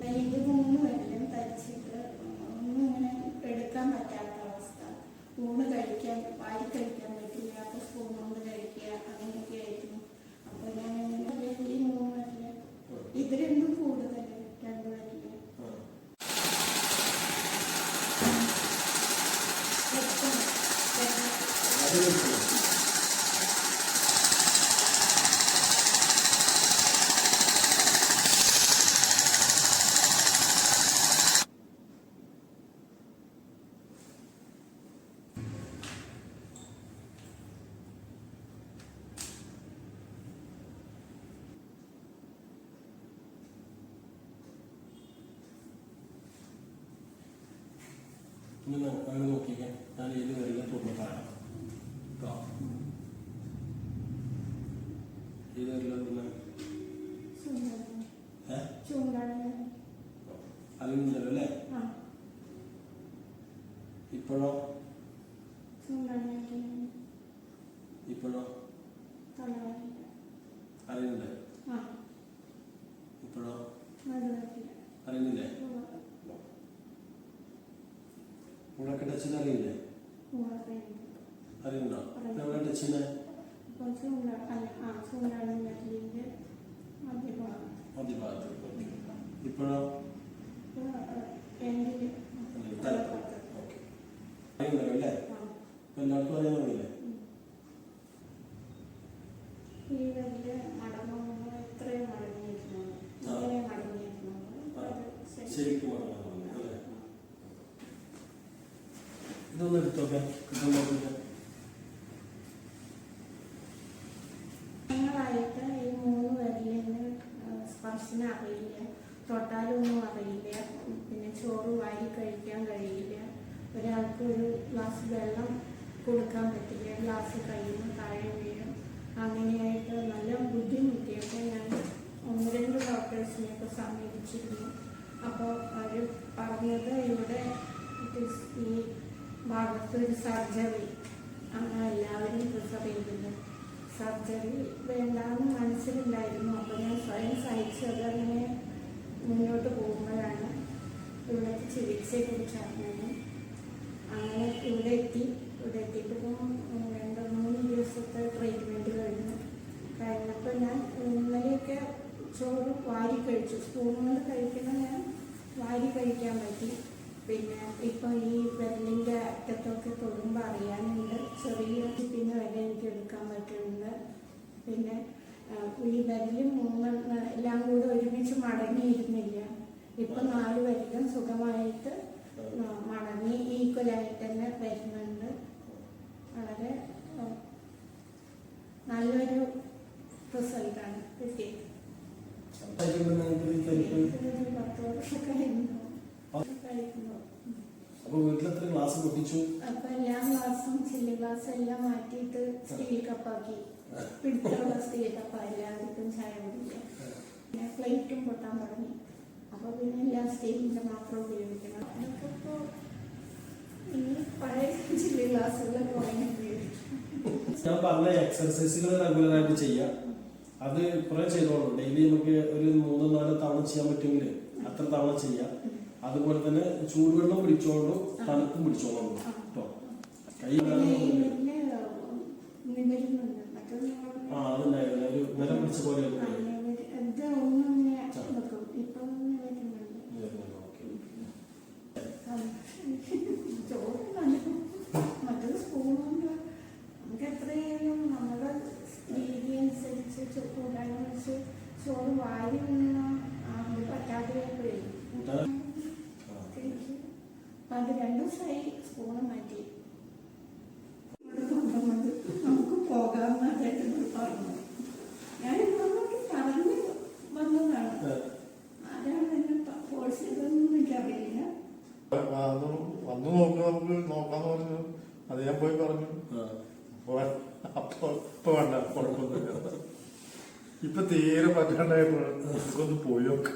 എനിക്ക് 3 കൊല്ലം തയ്ച്ചിട്ട് ഒന്നും ഇങ്ങനെ എടുക്കാൻ പറ്റാത്ത അവസ്ഥ. ഊണ് കഴിക്കാൻ വാരി കഴിക്കാൻ പറ്റില്ല. അപ്പോൾ സ്പൂൺ കൊണ്ട് കഴിക്കുക അങ്ങനെയൊക്കെ ആയിരുന്നു. അപ്പോൾ ഞാൻ ഈ 3 കൊല്ലം ഇതിലെന്തും കൂടുതൽ 2 കൊല്ലം. അങ്ങനെ നോക്കിക്കാൻ ഞാൻ ഏത് വരിക തുറന്നിട്ടാണ് ഏത് വരില്ല അറിയുന്നുണ്ടല്ലോ അല്ലേ? ഇപ്പോഴോ ഇപ്പോഴോ അറിയുന്നില്ലേ? ഇപ്പോഴോ അറിയുന്നില്ലേ? ഉള്ളൊക്കെ ടച്ചിന് അറിയില്ലേ? അറിയുന്നുണ്ടോ? എവിടെ ടച്ചിന്? മധ്യഭാഗത്ത്. ഇപ്പോഴോ അറിയുന്നല്ലോ അല്ലേ? ഇപ്പൊ എല്ലാവർക്കും അറിയാൻ തുടങ്ങിയില്ലേ? ശരിക്കും അല്ലേ? ഇതൊന്നും എടുത്തോക്കെ കിട്ടും നോക്കില്ല. ഞങ്ങളായിട്ട് ഈ 3 പേരിൽ സ്പർശന അറിയില്ല, തൊട്ടാലൊന്നും അറിയില്ല, പിന്നെ ചോറ് വാരി കഴിക്കാൻ കഴിയില്ല, ഒരാൾക്ക് ഒരു ഗ്ലാസ് വെള്ളം കൊടുക്കാൻ പറ്റില്ല, ഗ്ലാസ് കഴിയുമ്പോൾ താഴെ വീഴും. അങ്ങനെയായിട്ട് നല്ല ബുദ്ധിമുട്ടിയൊക്കെ ഞാൻ 1-2 ഡോക്ടേഴ്സിനെയൊക്കെ സമീപിച്ചിരുന്നു. അപ്പോൾ അവർ പറഞ്ഞത് ഇവിടെ ഈ ഭാഗത്തൊരു സർജറി അങ്ങനെ എല്ലാവരും പ്രിഫർ ചെയ്തില്ല. സർജറി വേണ്ടാന്ന് മനസ്സിലുണ്ടായിരുന്നു. അപ്പോൾ ഞാൻ സ്വയം സഹിച്ചത് അങ്ങനെ മുന്നോട്ട് പോകുമ്പോഴാണ് ഇവിടുത്തെ ചികിത്സയെക്കുറിച്ച് അറിഞ്ഞത്. അങ്ങനെ ഇവിടെ എത്തിയിട്ടിപ്പം 2-3 ദിവസത്തെ ട്രീറ്റ്മെൻറ്റ് കഴിഞ്ഞപ്പോൾ ഞാൻ ഇന്നലെയൊക്കെ ചോറ് വാരി കഴിച്ചു. സ്പൂൺ കൊണ്ട് കഴിക്കുന്ന ഞാൻ വാരി കഴിക്കാൻ പറ്റി. പിന്നെ ഇപ്പം ഈ വിരലിൻ്റെ അറ്റത്തൊക്കെ തൊടുമ്പോൾ അറിയാനുണ്ട്. ചെറിയ പിന്നെ വരെ എനിക്ക് എടുക്കാൻ പറ്റുന്നുണ്ട്. പിന്നെ ഈ വിരലും 3 എല്ലാം കൂടെ ഒരുമിച്ച് മടങ്ങിയിരുന്നില്ല. ഇപ്പം 4 വരിലും സുഖമായിട്ട് മടങ്ങി ഈക്വലായിട്ട് തന്നെ വരുന്നുണ്ട്. വളരെ നല്ലൊരു റിസൾട്ടാണ് കിട്ടിയത്. 10 വർഷമൊക്കെ കഴിക്കുന്നു. അപ്പൊ വീട്ടിലെത്ര ഗ്ലാസ് പൊട്ടിച്ചു? അപ്പൊ എല്ലാ ഗ്ലാസും ചില്ലി ഗ്ലാസ് എല്ലാം മാറ്റിയിട്ട് സ്റ്റീൽ കപ്പാക്കി. പിടുത്തുള്ള സ്റ്റീൽ കപ്പ എല്ലാവർക്കും ചായ കുടിക്കുക. പിന്നെ പ്ലേറ്റും പൊട്ടാൻ തുടങ്ങി. അപ്പൊ പിന്നെ എല്ലാം സ്റ്റീലിന്റെ മാത്രം ഉപയോഗിക്കണം. അതൊക്കെ ഇപ്പോ ഇനി പഴയ ചില്ലി ഗ്ലാസ്സുകളൊക്കെ വാങ്ങി ഉപയോഗിക്കും. ഞാൻ പറഞ്ഞ എക്സർസൈസുകൾ റെഗുലറായിട്ട് ചെയ്യാം. അത് കുറെ ചെയ്തോളൂ. ഡെയിലി നമുക്ക് ഒരു 3-4 തവണ ചെയ്യാൻ പറ്റുമെങ്കിൽ അത്ര തവണ ചെയ്യാം. അതുപോലെ തന്നെ ചൂടുവെള്ളം പിടിച്ചോണ്ടും തണുപ്പും പിടിച്ചോളും കേട്ടോ. കൈ അതുണ്ടായിരുന്നു. ഒരു നിലം പിടിച്ച പോലെ മറ്റൊരു സ്പൂണുകൊണ്ട് നമുക്ക് എത്രയായാലും നമ്മുടെ രീതി അനുസരിച്ച് കൂടാനും വെച്ച് ചോറ് വാരി അത് പറ്റാതെ അത് 2 ദിവസമായി സ്പൂണ് മാറ്റി. നമുക്ക് പോകാമെന്ന് പറഞ്ഞു. ഞാൻ പറഞ്ഞു വന്നതാണ്. ആരാണ് എന്നെ ഫോഴ്സ് ചെയ്തതെന്ന് എനിക്കറിയില്ല. വന്നു നോക്കുക, നമുക്ക് നോക്കാന്ന് പറഞ്ഞു. അത് ഞാൻ പോയി പറഞ്ഞു. അപ്പൊ വേണ്ട, കുഴപ്പമൊന്നുമില്ല. ഇപ്പൊ തീരെ പറ്റാണ്ടായപ്പോൾ നമുക്കൊന്ന് പോയി നോക്ക്.